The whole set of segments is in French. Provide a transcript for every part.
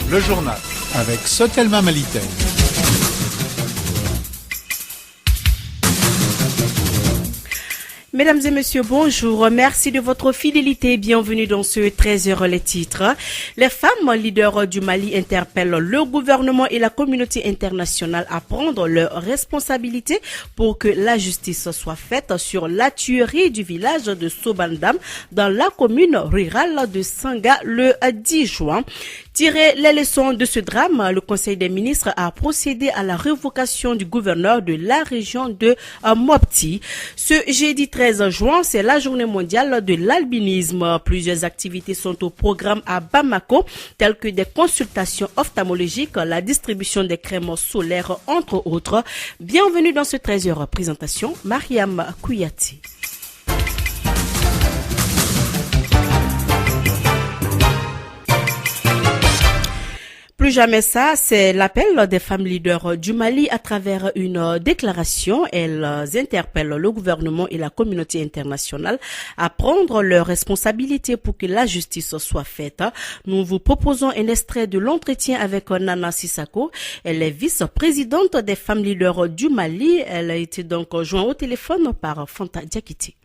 Le journal avec Sotelma Malitel. Mesdames et messieurs, bonjour. Merci de votre fidélité. Bienvenue dans ce 13h les titres. Les femmes leaders du Mali interpellent le gouvernement et la communauté internationale à prendre leurs responsabilités pour que la justice soit faite sur la tuerie du village de Sobandam dans la commune rurale de Sanga le 10 juin. Tirer les leçons de ce drame, le Conseil des ministres a procédé à la révocation du gouverneur de la région de Mopti. Ce jeudi 13 juin, c'est la journée mondiale de l'albinisme. Plusieurs activités sont au programme à Bamako, telles que des consultations ophtalmologiques, la distribution des crèmes solaires, entre autres. Bienvenue dans ce 13h présentation, Mariam Kouyati. Plus jamais ça, c'est l'appel des femmes leaders du Mali à travers une déclaration. Elles interpellent le gouvernement et la communauté internationale à prendre leurs responsabilités pour que la justice soit faite. Nous vous proposons un extrait de l'entretien avec Nana Sissako. Elle est vice-présidente des femmes leaders du Mali. Elle a été donc jointe au téléphone par Fanta Diakiti.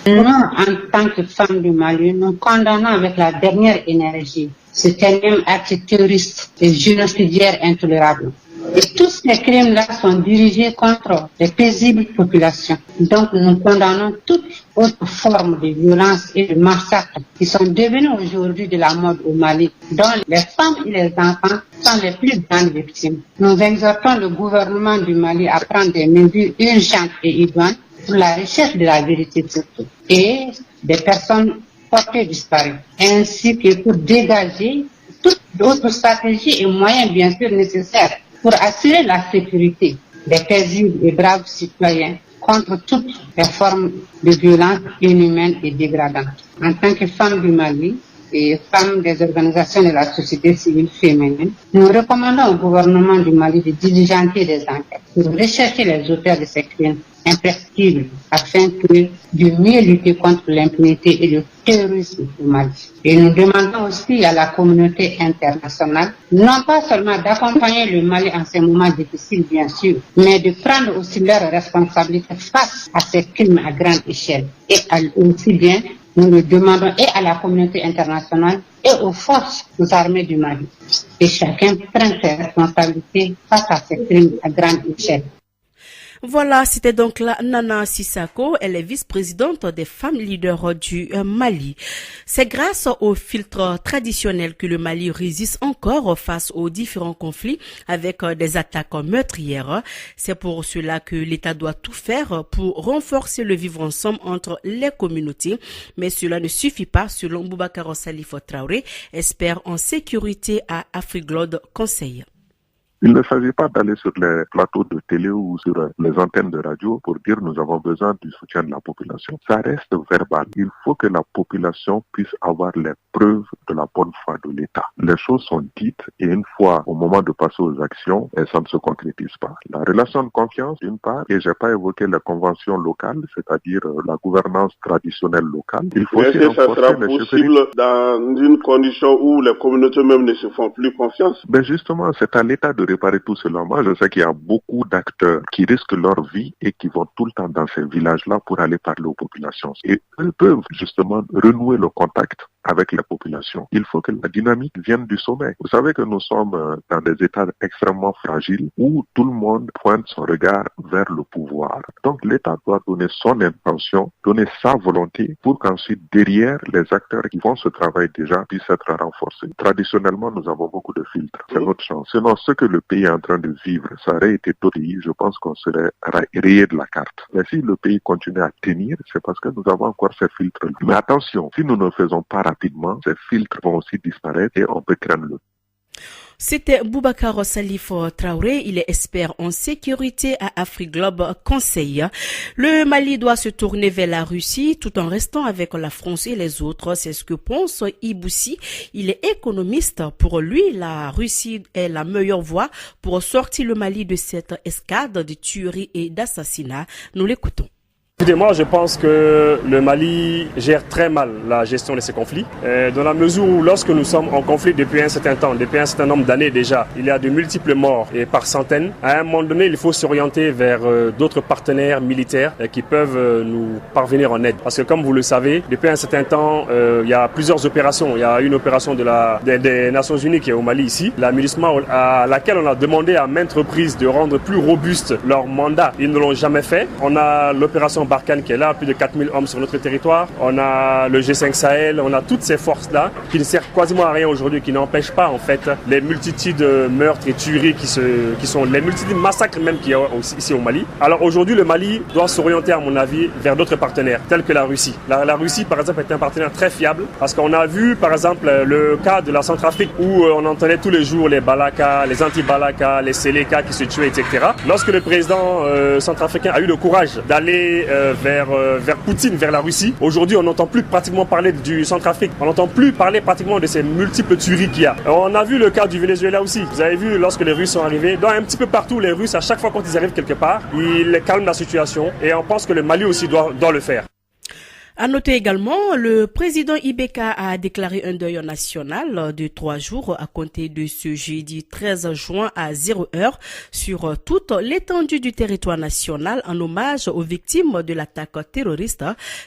Nous, en tant que femmes du Mali, nous condamnons avec la dernière énergie ce énième acte terroriste et génocidaire intolérable. Et tous ces crimes-là sont dirigés contre les paisibles populations. Donc nous condamnons toute autre forme de violence et de massacre qui sont devenus aujourd'hui de la mode au Mali, dont les femmes et les enfants sont les plus grandes victimes. Nous exhortons le gouvernement du Mali à prendre des mesures urgentes et idoines pour la recherche de la vérité surtout, et des personnes portées disparues, ainsi que pour dégager toutes d'autres stratégies et moyens bien sûr nécessaires pour assurer la sécurité des paisibles et braves citoyens contre toutes les formes de violence inhumaine et dégradante. En tant que femmes du Mali et femmes des organisations de la société civile féminine, nous recommandons au gouvernement du Mali de diligenter des enquêtes pour rechercher les auteurs de ces crimes imprescriptibles afin de mieux lutter contre l'impunité et le terrorisme au Mali. Et nous demandons aussi à la communauté internationale non pas seulement d'accompagner le Mali en ces moments difficiles bien sûr, mais de prendre aussi leurs responsabilités face à ces crimes à grande échelle. Et aussi bien nous le demandons et à la communauté internationale et aux forces armées du Mali. Et chacun prend ses responsabilités face à ces crimes à grande échelle. Voilà, c'était donc la Nana Sissako, elle est vice-présidente des femmes leaders du Mali. C'est grâce aux filtres traditionnels que le Mali résiste encore face aux différents conflits avec des attaques meurtrières. C'est pour cela que l'État doit tout faire pour renforcer le vivre ensemble entre les communautés. Mais cela ne suffit pas, selon Boubacar Salif Traoré, expert en sécurité à AfriGlobe Conseil. Il ne s'agit pas d'aller sur les plateaux de télé ou sur les antennes de radio pour dire nous avons besoin du soutien de la population. Ça reste verbal. Il faut que la population puisse avoir les preuves de la bonne foi de l'État. Les choses sont dites et une fois au moment de passer aux actions, ça ne se concrétise pas. La relation de confiance d'une part, et j'ai pas évoqué les conventions locales, c'est-à-dire la gouvernance traditionnelle locale. Il faut aussi renforcer ça sera possible dans une condition où les communautés même ne se font plus confiance. Ben justement, c'est à l'État de réparer tout cela. Moi, je sais qu'il y a beaucoup d'acteurs qui risquent leur vie et qui vont tout le temps dans ces villages-là pour aller parler aux populations. Et eux peuvent justement renouer le contact avec la population. Il faut que la dynamique vienne du sommet. Vous savez que nous sommes dans des états extrêmement fragiles où tout le monde pointe son regard vers le pouvoir. Donc l'État doit donner son intention, donner sa volonté pour qu'ensuite derrière les acteurs qui font ce travail déjà puissent être renforcés. Traditionnellement, nous avons beaucoup de filtres. C'est notre chance. Sinon, ce que le pays est en train de vivre, ça aurait été d'autres pays, je pense qu'on serait rayé de la carte. Mais si le pays continue à tenir, c'est parce que nous avons encore ces filtres. Mais attention, si nous ne faisons pas rapidement, ces filtres vont aussi disparaître et on peut craindre le. C'était Boubacar Salif Traoré, il est expert en sécurité à AfriGlobe Conseil. Le Mali doit se tourner vers la Russie tout en restant avec la France et les autres, c'est ce que pense Iboussi. Il est économiste. Pour lui, la Russie est la meilleure voie pour sortir le Mali de cette escade de tueries et d'assassinats. Nous l'écoutons. Écoutez, moi je pense que le Mali gère très mal la gestion de ces conflits, dans la mesure où lorsque nous sommes en conflit depuis un certain temps, depuis un certain nombre d'années déjà, il y a de multiples morts et par centaines. À un moment donné, il faut s'orienter vers d'autres partenaires militaires qui peuvent nous parvenir en aide. Parce que comme vous le savez, depuis un certain temps, il y a plusieurs opérations. Il y a une opération des Nations Unies qui est au Mali ici, la MINUSMA, à laquelle on a demandé à maintes reprises de rendre plus robuste leur mandat. Ils ne l'ont jamais fait. On a l'opération Barkhane qui est là, plus de 4000 hommes sur notre territoire. On a le G5 Sahel, on a toutes ces forces-là qui ne servent quasiment à rien aujourd'hui, qui n'empêchent pas en fait les multitudes de meurtres et tueries qui sont les multitudes de massacres même qu'il y a ici au Mali. Alors aujourd'hui, le Mali doit s'orienter à mon avis vers d'autres partenaires, tels que la Russie. La Russie par exemple est un partenaire très fiable parce qu'on a vu par exemple le cas de la Centrafrique où on entendait tous les jours les Balaka, les anti-Balaka, les Seleka qui se tuaient, etc. Lorsque le président centrafricain a eu le courage d'aller vers Poutine, vers la Russie. Aujourd'hui, on n'entend plus pratiquement parler du Centrafrique. On n'entend plus parler pratiquement de ces multiples tueries qu'il y a. On a vu le cas du Venezuela aussi. Vous avez vu lorsque les Russes sont arrivés. Donc un petit peu partout, les Russes, à chaque fois quand ils arrivent quelque part, ils calment la situation. Et on pense que le Mali aussi doit le faire. À noter également, le président Ibeka a déclaré un deuil national de 3 jours à compter de ce jeudi 13 juin à 0h sur toute l'étendue du territoire national en hommage aux victimes de l'attaque terroriste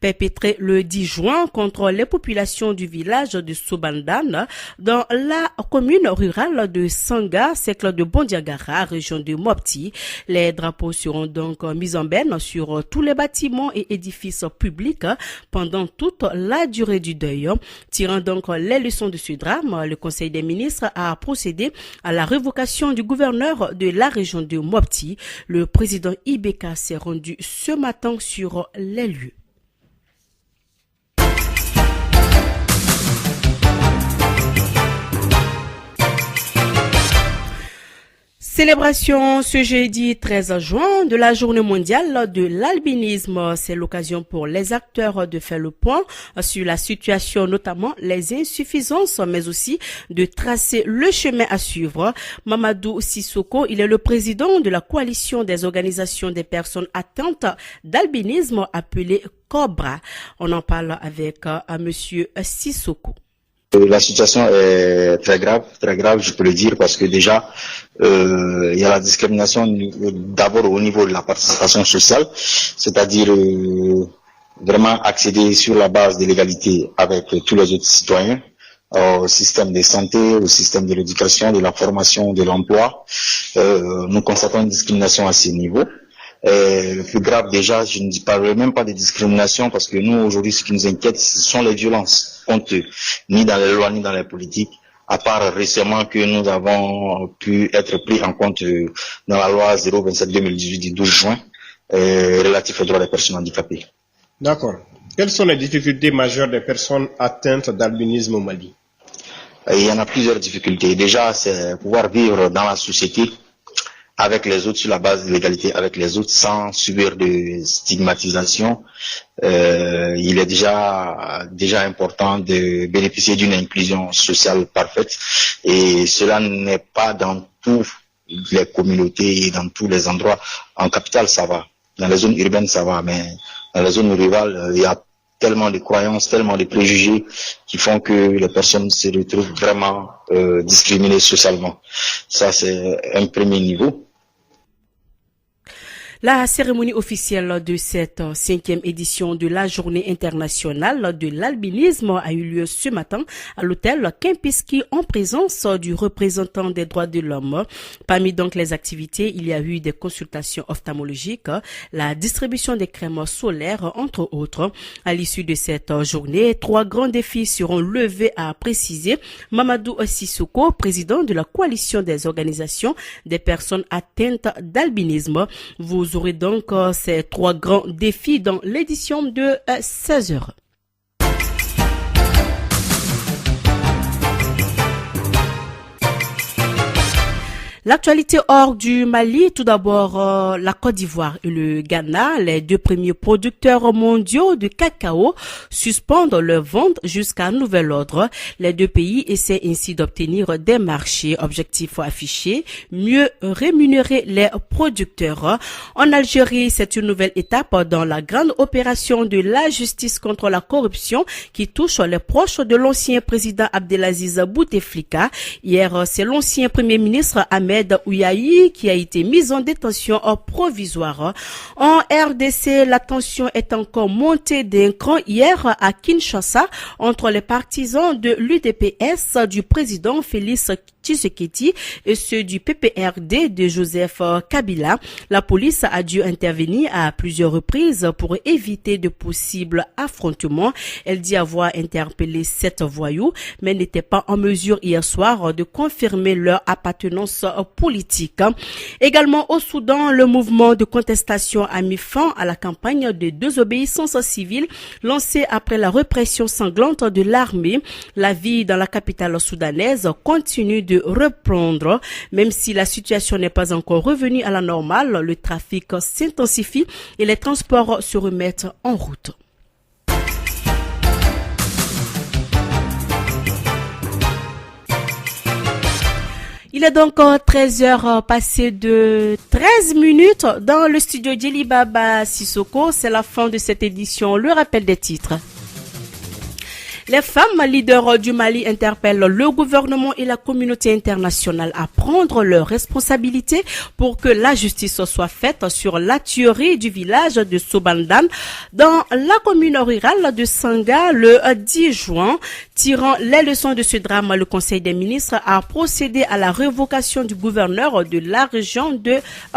perpétrée le 10 juin contre les populations du village de Sobandan dans la commune rurale de Sanga, cercle de Bondiagara, région de Mopti. Les drapeaux seront donc mis en berne sur tous les bâtiments et édifices publics pendant toute la durée du deuil. Tirant donc les leçons de ce drame, le Conseil des ministres a procédé à la révocation du gouverneur de la région de Mopti. Le président Ibeka s'est rendu ce matin sur les lieux. Célébration ce jeudi 13 juin de la journée mondiale de l'albinisme. C'est l'occasion pour les acteurs de faire le point sur la situation, notamment les insuffisances, mais aussi de tracer le chemin à suivre. Mamadou Sissoko, il est le président de la coalition des organisations des personnes atteintes d'albinisme appelée COBRA. On en parle avec monsieur Sissoko. La situation est très grave, je peux le dire, parce que déjà, il y a la discrimination d'abord au niveau de la participation sociale, c'est-à-dire vraiment accéder sur la base de l'égalité avec tous les autres citoyens, au système de santé, au système de l'éducation, de la formation, de l'emploi. Nous constatons une discrimination à ce niveau. Le plus grave déjà, je ne parlerai même pas de discrimination parce que nous aujourd'hui ce qui nous inquiète ce sont les violences contre ni dans les lois ni dans les politiques, à part récemment que nous avons pu être pris en compte dans la loi 027/2018 du 12 juin relatif aux droits des personnes handicapées. D'accord. Quelles sont les difficultés majeures des personnes atteintes d'albinisme au Mali? Il y en a plusieurs difficultés. Déjà, c'est pouvoir vivre dans la société avec les autres sur la base de l'égalité avec les autres sans subir de stigmatisation. Il est déjà important de bénéficier d'une inclusion sociale parfaite et cela n'est pas dans toutes les communautés et dans tous les endroits. En capitale ça va, dans les zones urbaines ça va, mais dans les zones rurales il y a tellement de croyances, tellement de préjugés qui font que les personnes se retrouvent vraiment discriminées socialement. Ça c'est un premier niveau. La cérémonie officielle de cette 5e édition de la Journée internationale de l'albinisme a eu lieu ce matin à l'hôtel Kempinski en présence du représentant des droits de l'homme. Parmi donc les activités, il y a eu des consultations ophtalmologiques, la distribution des crèmes solaires, entre autres. À l'issue de cette journée, 3 grands défis seront levés, a précisé Mamadou Sissoko, président de la coalition des organisations des personnes atteintes d'albinisme. Vous aurez donc ces 3 grands défis dans l'édition de 16h. L'actualité hors du Mali, tout d'abord la Côte d'Ivoire et le Ghana, les deux premiers producteurs mondiaux de cacao, suspendent leur vente jusqu'à nouvel ordre. Les deux pays essaient ainsi d'obtenir des marchés. Objectif affiché, mieux rémunérer les producteurs. En Algérie, c'est une nouvelle étape dans la grande opération de la justice contre la corruption qui touche les proches de l'ancien président Abdelaziz Bouteflika. Hier, c'est l'ancien premier ministre Ahmed Ouyahi qui a été mis en détention provisoire. En RDC, la tension est encore montée d'un cran hier à Kinshasa entre les partisans de l'UDPS du président Félix Tshisekedi et ceux du PPRD de Joseph Kabila. La police a dû intervenir à plusieurs reprises pour éviter de possibles affrontements. Elle dit avoir interpellé 7 voyous, mais n'était pas en mesure hier soir de confirmer leur appartenance politique. Également au Soudan, le mouvement de contestation a mis fin à la campagne de désobéissance civile lancée après la répression sanglante de l'armée. La vie dans la capitale soudanaise continue de reprendre. Même si la situation n'est pas encore revenue à la normale, le trafic s'intensifie et les transports se remettent en route. Il est donc 13h passé de 13 minutes dans le studio Djeli Baba Sissoko. C'est la fin de cette édition. Le rappel des titres. Les femmes leaders du Mali interpellent le gouvernement et la communauté internationale à prendre leurs responsabilités pour que la justice soit faite sur la tuerie du village de Sobandan dans la commune rurale de Sanga le 10 juin. Tirant les leçons de ce drame, le Conseil des ministres a procédé à la révocation du gouverneur de la région de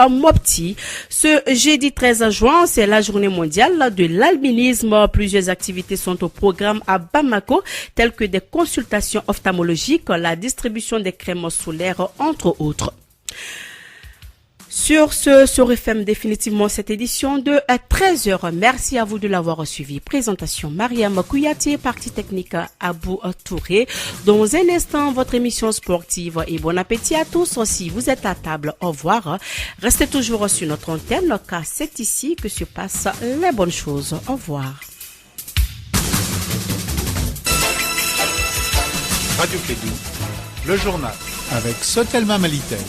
Mopti. Ce jeudi 13 juin, c'est la journée mondiale de l'albinisme. Plusieurs activités sont au programme à Bamako, telles que des consultations ophtalmologiques, la distribution des crèmes solaires, entre autres. Sur ce referme définitivement cette édition de 13h. Merci à vous de l'avoir suivi. Présentation Mariam Kouyati, partie technique Abou Touré. Dans un instant, votre émission sportive et bon appétit à tous. Si vous êtes à table, au revoir. Restez toujours sur notre antenne car c'est ici que se passent les bonnes choses. Au revoir. Radio Kédou, le journal avec Sotelma Malitel.